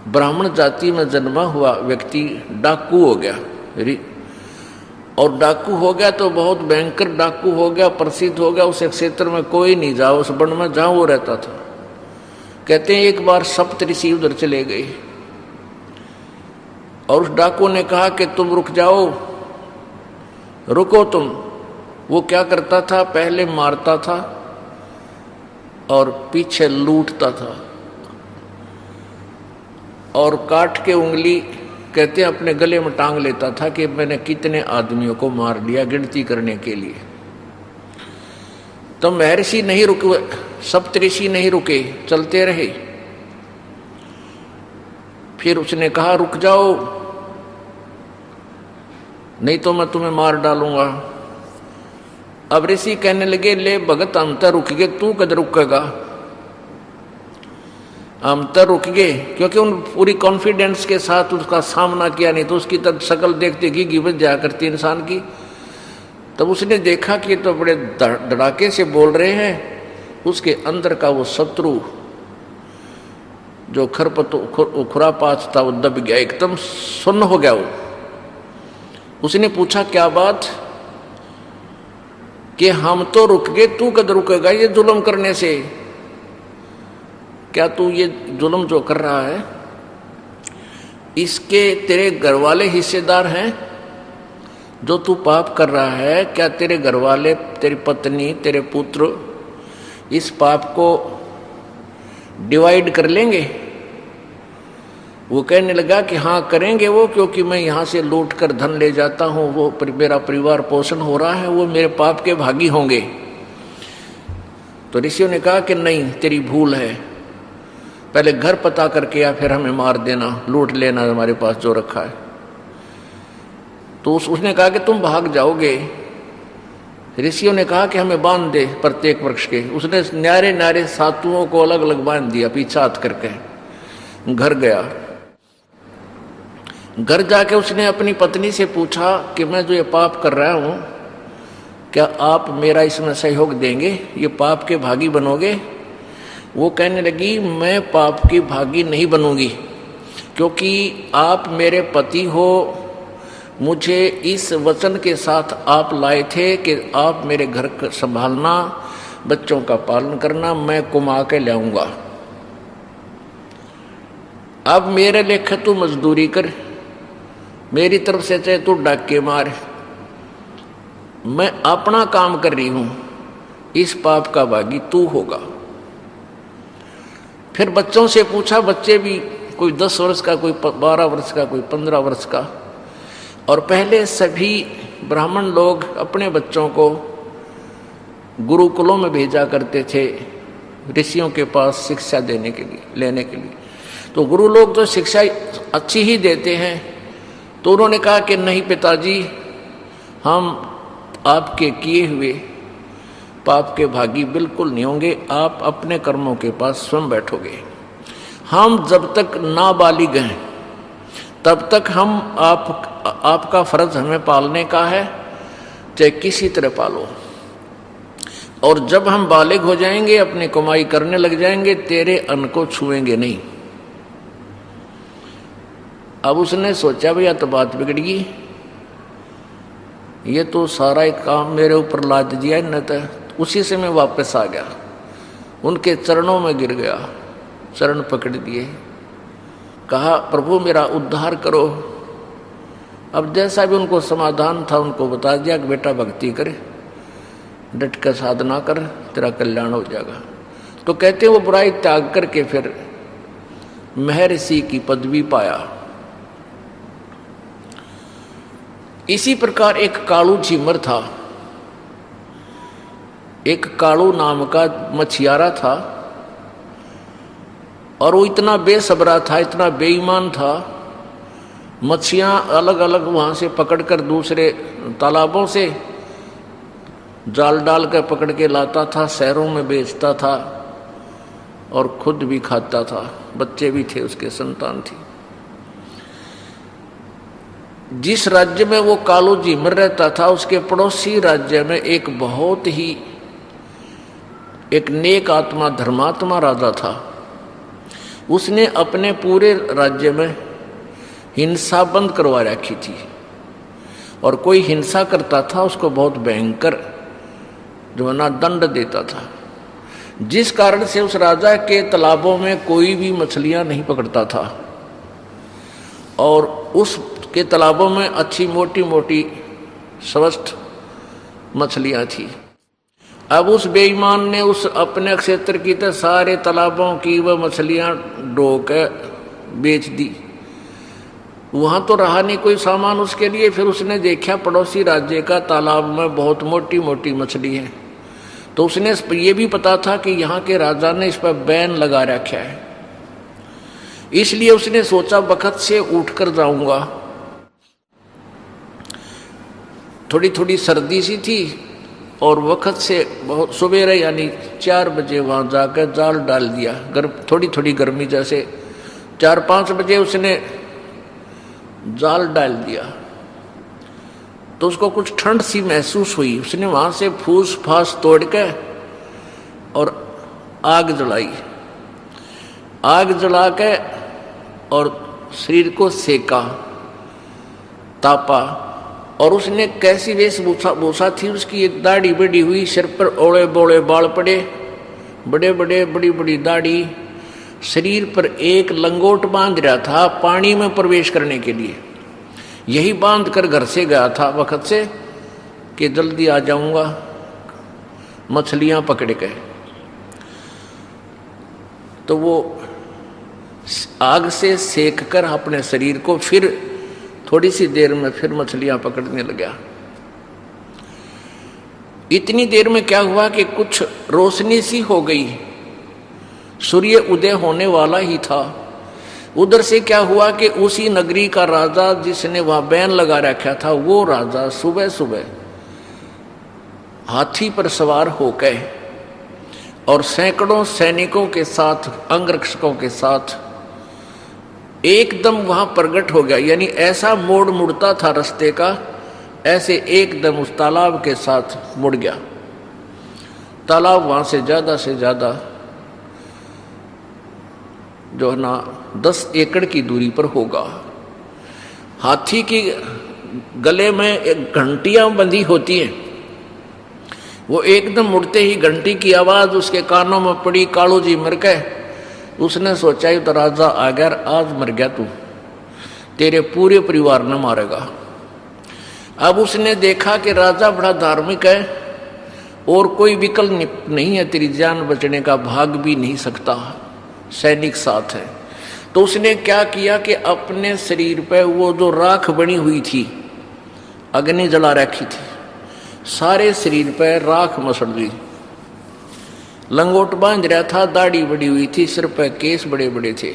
ब्राह्मण जाति में जन्मा हुआ व्यक्ति डाकू हो गया, और डाकू हो गया तो बहुत भयंकर डाकू हो गया, प्रसिद्ध हो गया। उस क्षेत्र में कोई नहीं जाओ, उस वन में जहां वो रहता था। कहते हैं एक बार सप्तऋषि उधर चले गए और उस डाकू ने कहा कि तुम रुक जाओ, रुको तुम। वो क्या करता था, पहले मारता था और पीछे लूटता था और काट के उंगली कहते हैं अपने गले में टांग लेता था कि मैंने कितने आदमियों को मार दिया, गिनती करने के लिए। तो महर्षि नहीं रुके, सप्तऋषि नहीं रुके, चलते रहे। फिर उसने कहा रुक जाओ, नहीं तो मैं तुम्हें मार डालूंगा। अब ऋषि कहने लगे, ले भगत हम तो रुक गए, तू कद रुकेगा? हम तो रुक गए, क्योंकि उन पूरी कॉन्फिडेंस के साथ उसका सामना किया, नहीं तो उसकी तब शक्ल देखते घी बच जाया करती इंसान की। तब उसने देखा कि तो बड़े धड़ाके से बोल रहे हैं। उसके अंदर का वो शत्रु जो खुरापात था वो दब गया, एकदम सुन्न हो गया वो। उसने पूछा क्या बात, कि हम तो रुक गए, तू कद रुकेगा ये जुल्म करने से? क्या तू ये जुल्म जो कर रहा है इसके तेरे घर वाले हिस्सेदार हैं? जो तू पाप कर रहा है, क्या तेरे घर वाले, तेरी पत्नी, तेरे पुत्र इस पाप को डिवाइड कर लेंगे? वो कहने लगा कि हाँ करेंगे वो, क्योंकि मैं यहाँ से लूट कर धन ले जाता हूँ, वो मेरा परिवार पोषण हो रहा है, वो मेरे पाप के भागी होंगे। तो ऋषियों ने कहा कि नहीं, तेरी भूल है, पहले घर पता करके या फिर हमें मार देना, लूट लेना हमारे पास जो रखा है। तो उसने कहा कि तुम भाग जाओगे। ऋषियों ने कहा कि हमें बांध दे प्रत्येक वृक्ष के। उसने न्यारे न्यारे सातुओं को अलग अलग बांध दिया, पीछा हाथ करके घर गया। घर जाके उसने अपनी पत्नी से पूछा कि मैं जो ये पाप कर रहा हूं, क्या आप मेरा इसमें सहयोग देंगे, ये पाप के भागी बनोगे? वो कहने लगी मैं पाप की भागी नहीं बनूंगी, क्योंकि आप मेरे पति हो, मुझे इस वचन के साथ आप लाए थे कि आप मेरे घर का संभालना, बच्चों का पालन करना, मैं कमा के लाऊंगा। अब मेरे लेखे तू मजदूरी कर, मेरी तरफ से चाहे तू डाके मार, मैं अपना काम कर रही हूं, इस पाप का भागी तू होगा। फिर बच्चों से पूछा, बच्चे भी कोई 10 वर्ष का, कोई 12 वर्ष का, कोई 15 वर्ष का। और पहले सभी ब्राह्मण लोग अपने बच्चों को गुरुकुलों में भेजा करते थे ऋषियों के पास शिक्षा देने के लिए, लेने के लिए। तो गुरु लोग तो शिक्षा अच्छी ही देते हैं। तो उन्होंने कहा कि नहीं पिताजी, हम आपके किए हुए पाप के भागी बिल्कुल नहीं होंगे, आप अपने कर्मों के पास स्वयं बैठोगे। हम जब तक नाबालिग हैं तब तक हम आपका फर्ज हमें पालने का है, चाहे किसी तरह पालो। और जब हम बालिग हो जाएंगे, अपनी कमाई करने लग जाएंगे, तेरे अन्न को छुएंगे नहीं। अब उसने सोचा भैया तो बात बिगड़ गई, ये तो सारा एक काम मेरे ऊपर लाद दिया न। तो उसी से मैं वापस आ गया, उनके चरणों में गिर गया, चरण पकड़ दिए, कहा प्रभु मेरा उद्धार करो। अब जैसा भी उनको समाधान था उनको बता दिया कि बेटा भक्ति कर, डट कर साधना कर, तेरा कल्याण हो जाएगा। तो कहते वो बुराई त्याग करके फिर महर्षि की पदवी पाया। इसी प्रकार एक कालू झीमर था, एक कालू नाम का मछियारा था, और वो इतना बेसब्रा था, इतना बेईमान था, मछलियां अलग अलग वहां से पकड़कर दूसरे तालाबों से जाल डाल कर पकड़ के लाता था, शहरों में बेचता था और खुद भी खाता था, बच्चे भी थे, उसके संतान थी। जिस राज्य में वो कालू झीमर रहता था, उसके पड़ोसी राज्य में एक बहुत ही एक नेक आत्मा, धर्मात्मा राजा था। उसने अपने पूरे राज्य में हिंसा बंद करवा रखी थी, और कोई हिंसा करता था उसको बहुत भयंकर जो है ना दंड देता था, जिस कारण से उस राजा के तालाबों में कोई भी मछलियां नहीं पकड़ता था, और उसके तालाबों में अच्छी मोटी मोटी स्वस्थ मछलियां थी। अब उस बेईमान ने उस अपने क्षेत्र की तो सारे तालाबों की वह मछलियां ढो के बेच दी। वहां तो रहा नहीं कोई सामान उसके लिए। फिर उसने देखा पड़ोसी राज्य का तालाब में बहुत मोटी मोटी मछली है, तो उसने ये भी पता था कि यहाँ के राजा ने इस पर बैन लगा रखा है, इसलिए उसने सोचा वक्त से उठकर जाऊंगा। थोड़ी थोड़ी सर्दी सी थी और वक्त से बहुत सवेरे यानी 4 बजे वहां जाकर जाल डाल दिया। थोड़ी थोड़ी गर्मी, जैसे 4-5 बजे उसने जाल डाल दिया तो उसको कुछ ठंड सी महसूस हुई। उसने वहां से फूस फास तोड़ के और आग जलाई। आग जला के और शरीर को सेका, तापा, और उसने कैसी वेशभूषा थी उसकी, एक दाढ़ी बड़ी हुई, सिर पर ओले बोले बाल पड़े, बड़े बड़े बड़ी बड़ी दाढ़ी, शरीर पर एक लंगोट बांध रहा था पानी में प्रवेश करने के लिए। यही बांध कर घर से गया था वक्त से कि जल्दी आ जाऊंगा मछलियां पकड़ के। तो वो आग से सेक कर अपने शरीर को फिर थोड़ी सी देर में फिर मछलियां पकड़ने लगा। इतनी देर में क्या हुआ कि कुछ रोशनी सी हो गई, सूर्य उदय होने वाला ही था। उधर से क्या हुआ कि उसी नगरी का राजा जिसने वहां बैन लगा रखा था, वो राजा सुबह सुबह हाथी पर सवार होकर और सैकड़ों सैनिकों के साथ, अंगरक्षकों के साथ एकदम वहां प्रकट हो गया। यानी ऐसा मोड़ मुड़ता था रास्ते का, ऐसे एकदम उस तालाब के साथ मुड़ गया। तालाब वहां से ज्यादा जो है ना 10 एकड़ की दूरी पर होगा। हाथी की गले में एक घंटियां बंधी होती हैं, वो एकदम मुड़ते ही घंटी की आवाज उसके कानों में पड़ी। कालू जी मर गए। उसने सोचा ये तो राजा आ गया, आज मर गया तू, तेरे पूरे परिवार ने मारेगा। अब उसने देखा कि राजा बड़ा धार्मिक है और कोई विकल्प नहीं है, तेरी जान बचने का, भाग भी नहीं सकता, सैनिक साथ है। तो उसने क्या किया कि अपने शरीर पे वो जो राख बनी हुई थी, अग्नि जला रखी थी, सारे शरीर पे राख मसड़ दी। लंगोट बांध रहा था, दाढ़ी बड़ी हुई थी, सिर पे केस बड़े बड़े थे,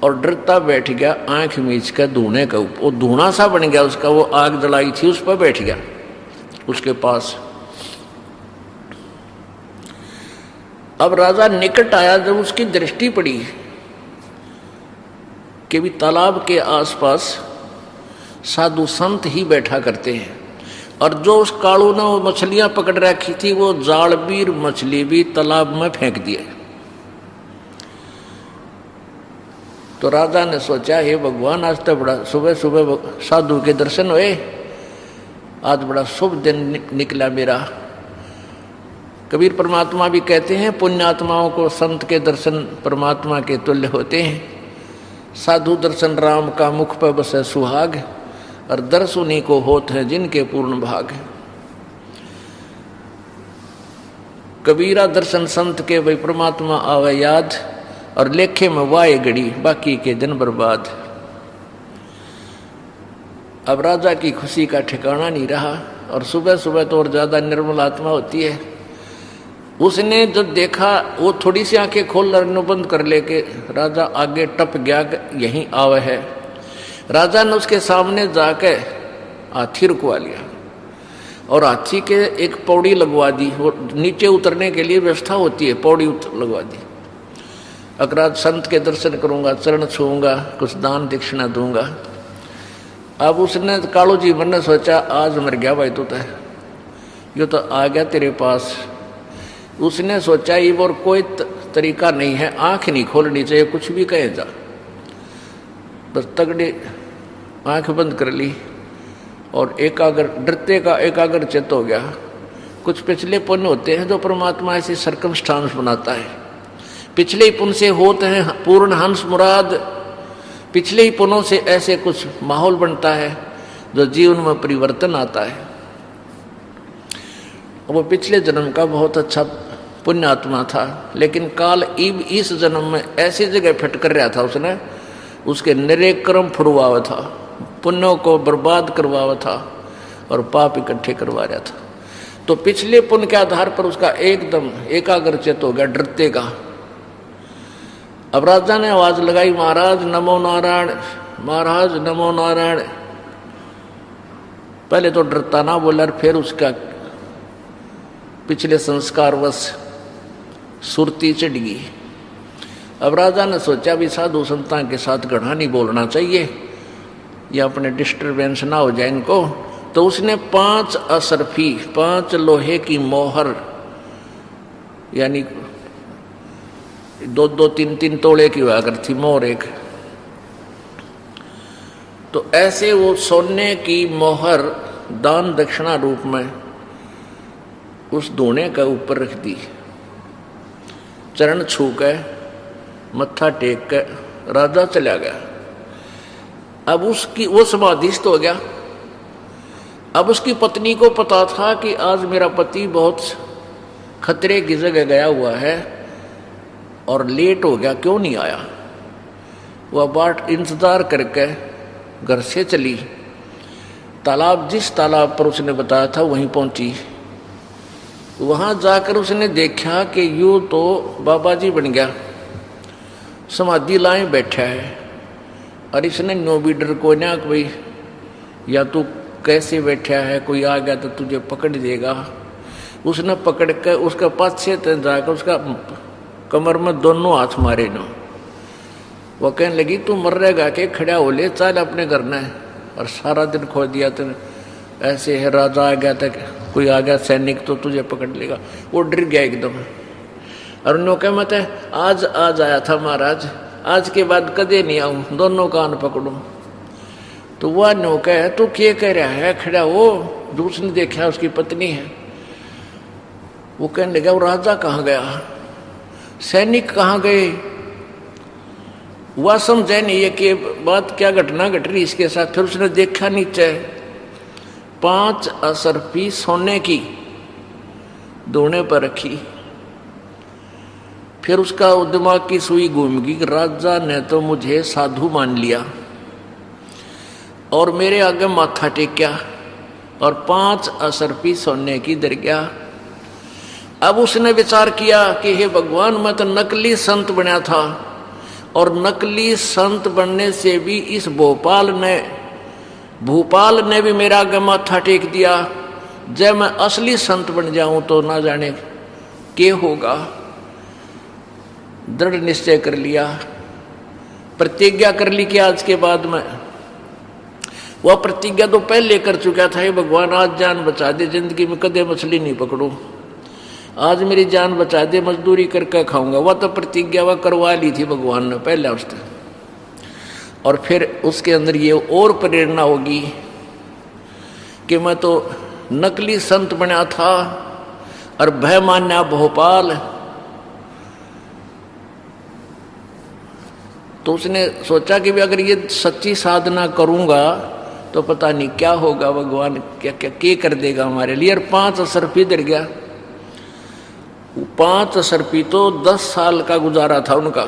और डरता बैठ गया आंख मीच कर धूने का ऊपर। वो धूना सा बन गया उसका, वो आग जलाई थी उस पर बैठ गया उसके पास। अब राजा निकट आया, जब उसकी दृष्टि पड़ी कि भी तालाब के आसपास साधु संत ही बैठा करते हैं, और जो उस कालू ने वो मछलियां पकड़ रखी थी, वो जालबीर मछली भी तालाब में फेंक दिए। तो राजा ने सोचा, हे भगवान, आज तो बड़ा सुबह सुबह साधु के दर्शन हुए, आज बड़ा शुभ दिन निकला मेरा। कबीर परमात्मा भी कहते हैं, पुण्यात्माओं को संत के दर्शन परमात्मा के तुल्य होते हैं। साधु दर्शन राम का मुख पर बसे सुहाग, और दर्श उन्हीं को होत है जिनके पूर्ण भाग। कबीरा दर्शन संत के वही परमात्मा आवे याद, और लेखे में वाए घड़ी बाकी के दिन बर्बाद। अब राजा की खुशी का ठिकाना नहीं रहा, और सुबह सुबह तो और ज्यादा निर्मल आत्मा होती है। उसने जब देखा, वो थोड़ी सी आंखें खोल बंद कर लेके राजा आगे टप गया, यहीं आवे है। राजा ने उसके सामने जाके हाथी रुकवा लिया, और हाथी के एक पौड़ी लगवा दी। वो नीचे उतरने के लिए व्यवस्था होती है, पौड़ी लगवा दी। अगर आज संत के दर्शन करूंगा, चरण छूऊंगा, कुछ दान दक्षिणा दूंगा। अब उसने कालू जी मन ने सोचा, आज मर गया भाई तू, ये तो आ गया तेरे पास। उसने सोचा ये और कोई तरीका नहीं है, आंख नहीं खोलनी चाहिए, कुछ भी कहे जा, बस तगड़ी आंख बंद कर ली और एकाग्र, डरते का एकाग्र चित्त हो गया। कुछ पिछले पुण्य होते हैं जो परमात्मा ऐसी सर्कमस्टांस बनाता है, पिछले ही पुण्य से होते हैं पूर्ण हंस मुराद, पिछले ही पुण्यों से ऐसे कुछ माहौल बनता है जो जीवन में परिवर्तन आता है। वो पिछले जन्म का बहुत अच्छा पुण्य आत्मा था, लेकिन काल इस जन्म में ऐसी जगह फिट कर रहा था, उसने उसके निरेक कर्म फुड़वावा था, पुण्यों को बर्बाद करवावा था और पाप इकट्ठे करवा रहा था। तो पिछले पुण्य के आधार पर उसका एकदम एकाग्रचित हो गया, डरते का। अब राजा ने आवाज लगाई, महाराज नमो नारायण, महाराज नमो नारायण। पहले तो डरता ना बोला, फिर उसका पिछले संस्कारवश सुरती चढ़ गई। अब राजा ने सोचा भी साधु संतान के साथ घड़ा नहीं बोलना चाहिए, या अपने डिस्टर्बेंस ना हो जाए इनको। तो उसने 5 असरफी, 5 लोहे की मोहर, यानी 2-2, 3-3 तोड़े की हुआ करती मोहर एक, तो ऐसे वो सोने की मोहर दान दक्षिणा रूप में उस दोने का ऊपर रख दी। चरण छू के मत्था टेक के राजा चला गया। अब उसकी वो समाधिस्थ हो गया। अब उसकी पत्नी को पता था कि आज मेरा पति बहुत खतरे की जगह गया हुआ है और लेट हो गया, क्यों नहीं आया। वह बाट इंतजार करके घर से चली, तालाब, जिस तालाब पर उसने बताया था वहीं पहुंची। वहां जाकर उसने देखा कि यूं तो बाबा जी बन गया, समाधि लाए बैठा है, और इसने नो भी डर को ना कोई, या तू कैसे बैठा है, कोई आ गया तो तुझे पकड़ देगा। उसने पकड़ कर उसका पाछे जाकर उसका कमर में दोनों हाथ मारे ना। वो कहने लगी तू मर रहेगा के, खड़ा हो ले, चल अपने घर में। और सारा दिन खो दिया तेने, ऐसे है राजा आ गया था, कोई आ गया सैनिक तो तुझे पकड़ लेगा। वो डर गया एकदम। और उन्होंने कहा मत आज आया था महाराज, आज के बाद कदे नहीं आऊं, दोनों कान पकड़ूं। तो वह नो कह तू क्या कह रहा है, खड़ा हो। जो उसने देखा उसकी पत्नी है। वो कहने लगा वो राजा कहाँ गया, सैनिक कहाँ गए। वह समझे नहीं है कि बात क्या घटना घट रही इसके साथ। फिर उसने देखा नीचे 5 असरफी सोने की दोने पर रखी। फिर उसका दिमाग की सुई घूम गई, राजा ने तो मुझे साधु मान लिया और मेरे आगे माथा टेक्या और 5 असरफी सोने की दर गया। अब उसने विचार किया कि हे भगवान, मैं तो नकली संत बना था, और नकली संत बनने से भी इस भूपाल ने भी मेरा आगे माथा टेक दिया। जब मैं असली संत बन जाऊं तो ना जाने क्या होगा। दृढ़ निश्चय कर लिया, प्रतिज्ञा कर ली कि आज के बाद में, वह प्रतिज्ञा तो पहले कर चुका था, हे भगवान आज जान बचा दे, जिंदगी में कदे मछली नहीं पकड़ू, आज मेरी जान बचा दे, मजदूरी करके खाऊंगा। वह तो प्रतिज्ञा वह करवा ली थी भगवान ने पहले उसने। और फिर उसके अंदर ये और प्रेरणा होगी कि मैं तो नकली संत बना था और भय मान्या भोपाल। तो उसने सोचा कि भी अगर ये सच्ची साधना करूंगा तो पता नहीं क्या होगा, भगवान क्या क्या कर देगा हमारे लिए। और 5 असरफी इधर गया। 5 असरफी तो 10 साल का गुजारा था उनका।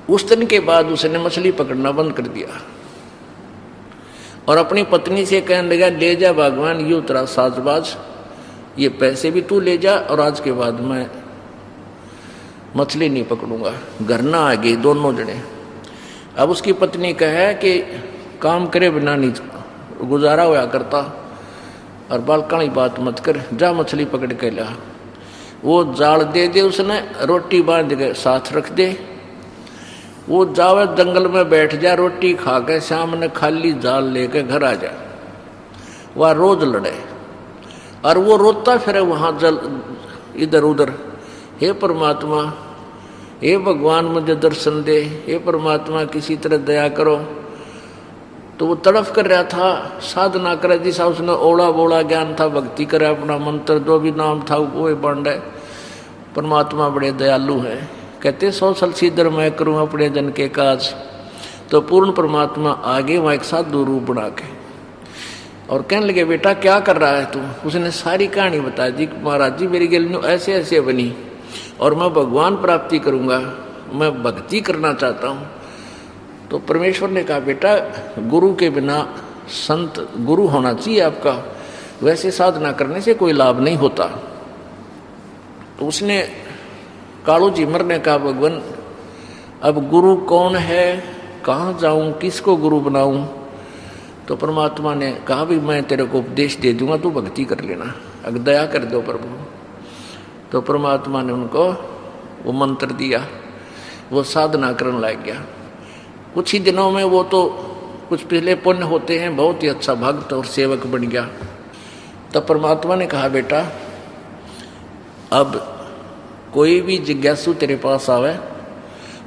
उस दिन के बाद उसने मछली पकड़ना बंद कर दिया और अपनी पत्नी से कहने लगा, ले जा भगवान, ये उतरा साजबाज, ये पैसे भी तू ले जा और आज के बाद मैं मछली नहीं पकड़ूंगा। घर ना आ गई दोनों जने। अब उसकी पत्नी कहे कि काम करे बिना नहीं गुजारा हुआ करता, और बालकानी बात मत कर, जा मछली पकड़ के ला। वो जाल दे दे, उसने रोटी बांध के साथ रख दे, वो जावे जंगल में बैठ जा, रोटी खा के शाम ने खाली जाल लेके घर आ जा। वह रोज लड़े और वो रोता फिरे वहां इधर उधर, हे परमात्मा, हे भगवान मुझे दर्शन दे, हे परमात्मा किसी तरह दया करो। तो वो तड़फ कर रहा था, साधना करे, जिसा उसने ओला बोला ज्ञान था, भक्ति करे, अपना मंत्र जो भी नाम था वो बांट है। परमात्मा बड़े दयालु हैं, कहते 100 साल सीधर मैं करूं अपने जन के काज। तो पूर्ण परमात्मा आगे वहाँ एक साधु रूप बना के और कहने लगे, बेटा क्या कर रहा है तू? उसने सारी कहानी बता दी, महाराज जी मेरी गल ऐसे ऐसे बनी और मैं भगवान प्राप्ति करूंगा, मैं भक्ति करना चाहता हूँ। तो परमेश्वर ने कहा, बेटा गुरु के बिना संत गुरु होना चाहिए आपका, वैसे साधना करने से कोई लाभ नहीं होता। तो उसने कालू झिमर ने कहा, भगवान अब गुरु कौन है, कहाँ जाऊं, किसको गुरु बनाऊं? तो परमात्मा ने कहा, भी मैं तेरे को उपदेश दे दूंगा, तू भक्ति कर लेना, अगर दया कर दो प्रभु। तो परमात्मा ने उनको वो मंत्र दिया, वो साधना करने लग गया। कुछ ही दिनों में वो तो कुछ पहले पुण्य होते हैं, बहुत ही अच्छा भक्त और सेवक बन गया। तब परमात्मा ने कहा, बेटा अब कोई भी जिज्ञासु तेरे पास आवे,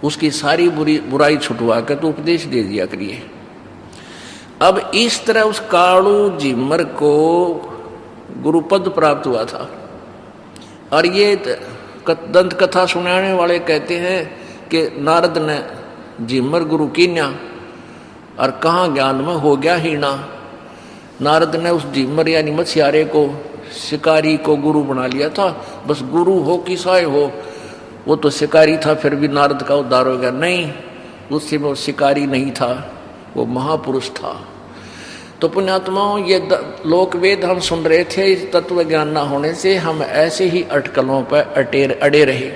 उसकी सारी बुराई छुटवा कर तो उपदेश दे दिया करिए। अब इस तरह उस कालू झिमर को गुरुपद प्राप्त हुआ था। और ये दंत कथा सुनाने वाले कहते हैं कि नारद ने झिमर गुरु कीन्या और कहाँ ज्ञान में हो गया हीना। नारद ने उस झिमर यानी मछियारे को, शिकारी को गुरु बना लिया था। बस गुरु हो कि साय हो, वो तो शिकारी था, फिर भी नारद का उद्धार हो गया। नहीं, उससे वो शिकारी नहीं था, वो महापुरुष था। तो पुण्यात्माओं, ये लोक वेद हम सुन रहे थे, इस तत्व ज्ञान ना होने से हम ऐसे ही अटकलों पर अड़े रहे।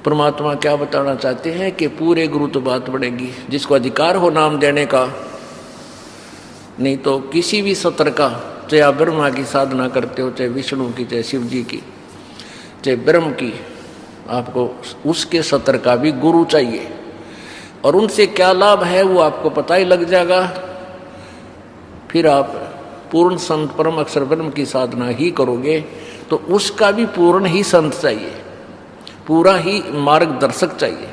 परमात्मा क्या बताना चाहते हैं कि पूरे गुरु तो बात बढ़ेगी, जिसको अधिकार हो नाम देने का, नहीं तो किसी भी सत्र का, चाहे आप ब्रह्मा की साधना करते हो, चाहे विष्णु की, चाहे शिव जी की, चाहे ब्रह्म की, आपको उसके सत्र का भी गुरु चाहिए। और उनसे क्या लाभ है वो आपको पता ही लग जाएगा। फिर आप पूर्ण संत परम अक्षर ब्रह्म की साधना ही करोगे तो उसका भी पूर्ण ही संत चाहिए, पूरा ही मार्गदर्शक चाहिए,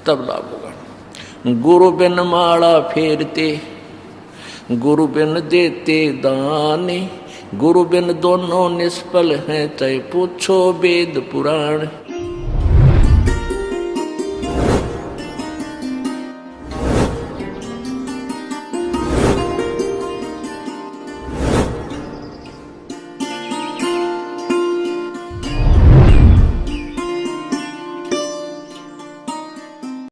तब लाभ होगा। गुरु बिन माला फेरते, गुरु बिन देते दाने, गुरु बिन दोनों निष्फल हैं, चाहे पूछो वेद पुराण।